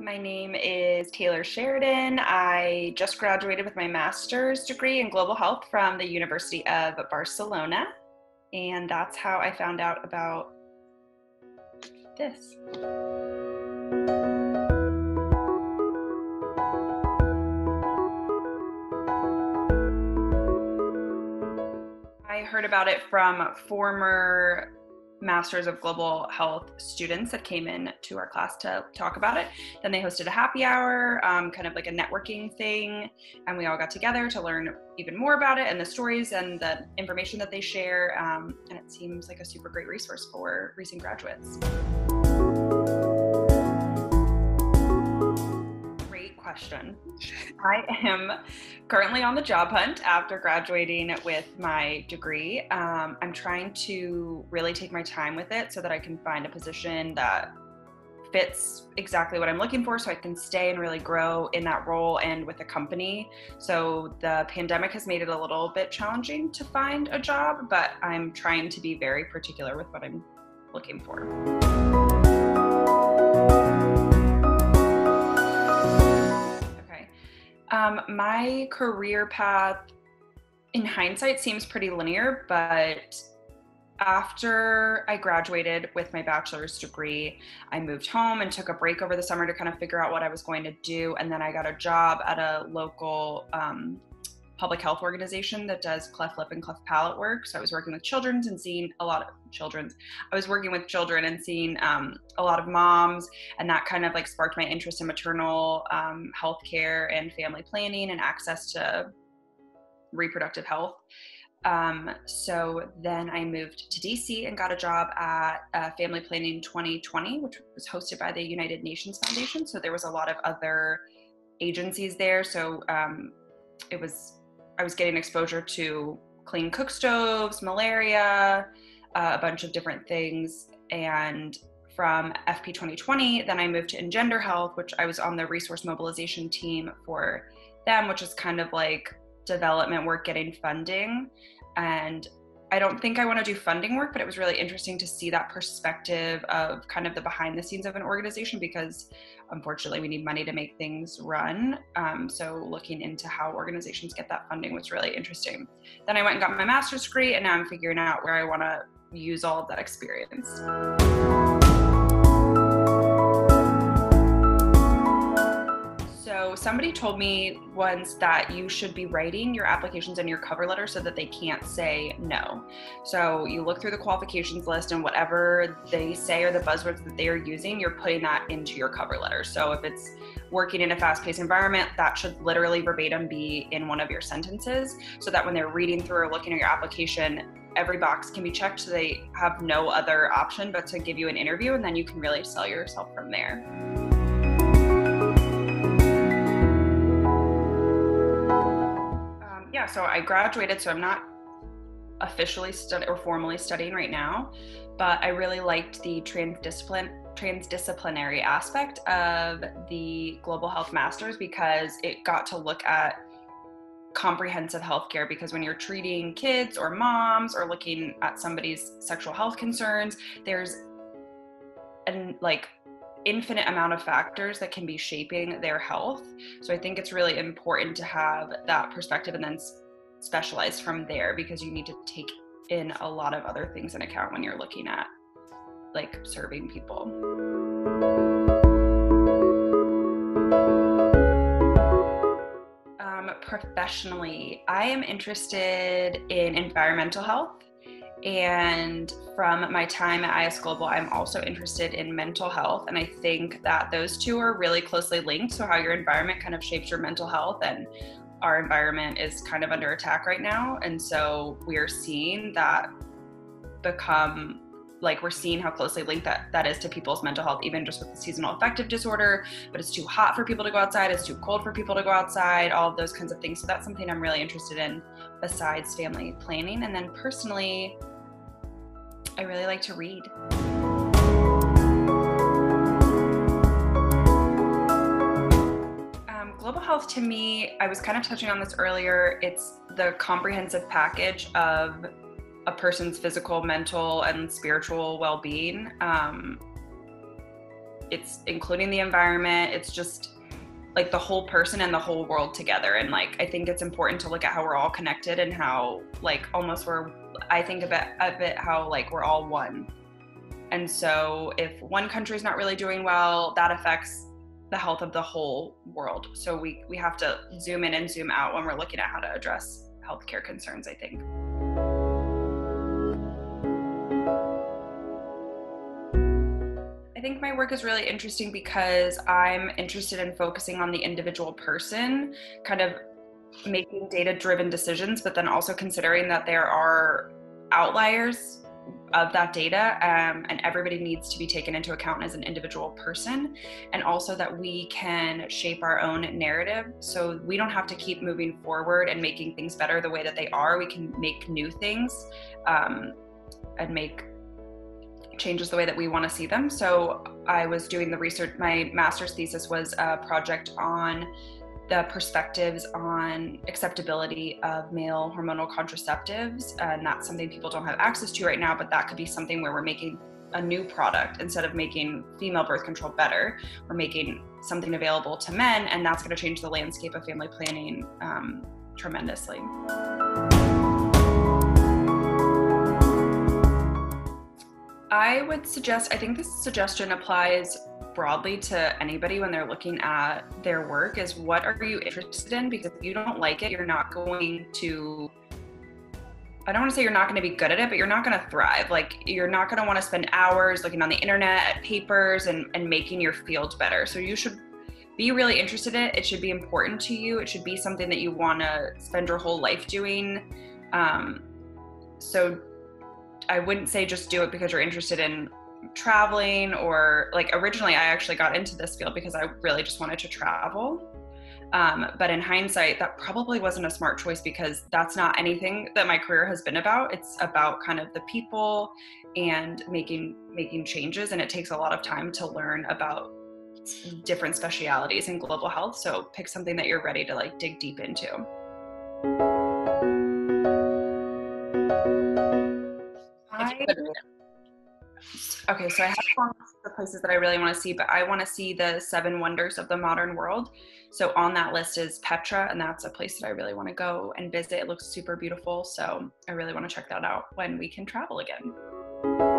My name is Taylor Sheridan. I just graduated with my master's degree in global health from the University of Barcelona, and that's how I found out about this. I heard about it from former Masters of Global Health students that came in to our class to talk about it. Then they hosted a happy hour, kind of like a networking thing, and we all got together to learn even more about it and the stories and the information that they share, and it seems like a super great resource for recent graduates. Great question. I am currently on the job hunt after graduating with my degree. I'm trying to really take my time with it so that I can find a position that fits exactly what I'm looking for so I can stay and really grow in that role and with the company. So the pandemic has made it a little bit challenging to find a job, but I'm trying to be very particular with what I'm looking for. My career path, in hindsight, seems pretty linear, but after I graduated with my bachelor's degree, I moved home and took a break over the summer to kind of figure out what I was going to do. And then I got a job at a local public health organization that does cleft lip and cleft palate work. So I was working with children and seeing a lot of I was working with children and seeing a lot of moms, and that kind of like sparked my interest in maternal health care and family planning and access to reproductive health. So then I moved to DC and got a job at Family Planning 2020, which was hosted by the United Nations Foundation. So there was a lot of other agencies there. So I was getting exposure to clean cook stoves, malaria, a bunch of different things. And from FP 2020, then I moved to Engender Health, which I was on the resource mobilization team for them, which is kind of like development work, getting funding. And I don't think I want to do funding work, but it was really interesting to see that perspective of kind of the behind the scenes of an organization, because unfortunately we need money to make things run. So looking into how organizations get that funding was really interesting. Then I went and got my master's degree, and now I'm figuring out where I want to use all of that experience. So somebody told me once that you should be writing your applications and your cover letter so that they can't say no. So you look through the qualifications list, and whatever they say or the buzzwords that they are using, you're putting that into your cover letter. So if it's working in a fast-paced environment, that should literally verbatim be in one of your sentences, so that when they're reading through or looking at your application, every box can be checked so they have no other option but to give you an interview, and then you can really sell yourself from there. So I graduated, so I'm not officially formally studying right now, but I really liked the transdisciplinary aspect of the Global Health Masters, because it got to look at comprehensive healthcare. Because when you're treating kids or moms or looking at somebody's sexual health concerns, there's an infinite amount of factors that can be shaping their health. So I think it's really important to have that perspective and then specialize from there, because you need to take in a lot of other things in account when you're looking at serving people. Professionally, I am interested in environmental health. And from my time at IS Global, I'm also interested in mental health. And I think that those two are really closely linked. So how your environment kind of shapes your mental health, and our environment is kind of under attack right now. And so we're seeing that we're seeing how closely linked that is to people's mental health, even just with the seasonal affective disorder. But it's too hot for people to go outside, it's too cold for people to go outside, all of those kinds of things. So that's something I'm really interested in besides family planning. And then personally, I really like to read. Global health, to me, I was kind of touching on this earlier, it's the comprehensive package of a person's physical, mental, and spiritual well-being. It's including the environment. It's just like the whole person and the whole world together. And like, I think it's important to look at how we're all connected and how like almost I think of it how like we're all one. And so if one country is not really doing well, that affects the health of the whole world. So we have to zoom in and zoom out when we're looking at how to address healthcare concerns, I think. I think my work is really interesting because I'm interested in focusing on the individual person, kind of making data-driven decisions, but then also considering that there are outliers of that data, and everybody needs to be taken into account as an individual person, and also that we can shape our own narrative. So we don't have to keep moving forward and making things better the way that they are. We can make new things and make changes the way that we want to see them. So I was doing the research. My master's thesis was a project on the perspectives on acceptability of male hormonal contraceptives. And that's something people don't have access to right now, but that could be something where we're making a new product. Instead of making female birth control better, we're making something available to men, and that's going to change the landscape of family planning tremendously. I would suggest, I think this suggestion applies broadly to anybody when they're looking at their work, is what are you interested in? Because if you don't like it, you're not going to, I don't want to say you're not going to be good at it, but you're not going to thrive. Like, you're not going to want to spend hours looking on the internet at papers and making your field better. So you should be really interested in it. It should be important to you. It should be something that you want to spend your whole life doing. So I wouldn't say just do it because you're interested in traveling, or like originally I actually got into this field because I really just wanted to travel. But in hindsight, that probably wasn't a smart choice because that's not anything that my career has been about. It's about kind of the people and making changes. And it takes a lot of time to learn about different specialities in global health. So pick something that you're ready to like dig deep into. Okay, so I have the places that I really want to see, but I want to see the 7 wonders of the modern world. So on that list is Petra, and that's a place that I really want to go and visit. It looks super beautiful, so I really want to check that out when we can travel again.